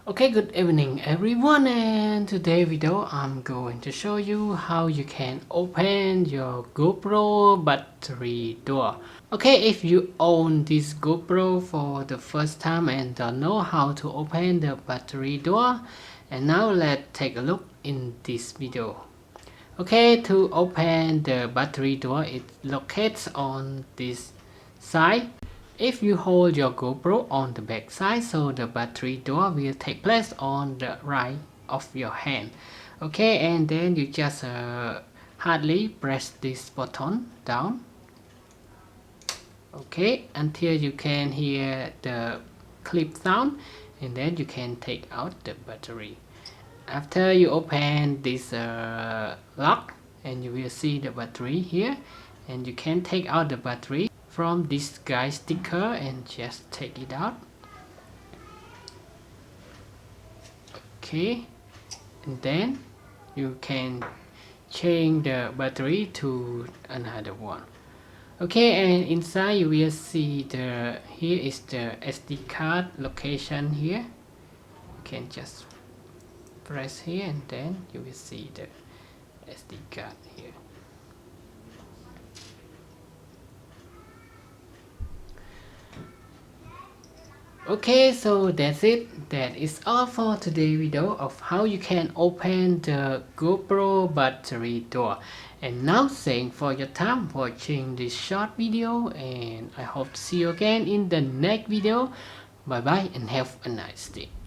Okay, good evening everyone, and today video I'm going to show you how you can open your GoPro battery door. Okay, if you own this GoPro for the first time and don't know how to open the battery door, and now let's take a look in this video. Okay, to open the battery door, it locates on this side. If you hold your GoPro on the back side, so the battery door will take place on the right of your hand. Okay, and then you just hardly press this button down. Okay, until you can hear the clip sound, and then you can take out the battery. After you open this lock, and you will see the battery here, and you can take out the battery from this guy sticker and just take it out. Okay, and then you can change the battery to another one. Okay, and inside you will see here is the SD card location here. You can just press here and then you will see the SD card here. Okay, so that's it. That is all for today's video of how you can open the GoPro battery door. And now thanks for your time watching this short video, and I hope to see you again in the next video. Bye bye and have a nice day.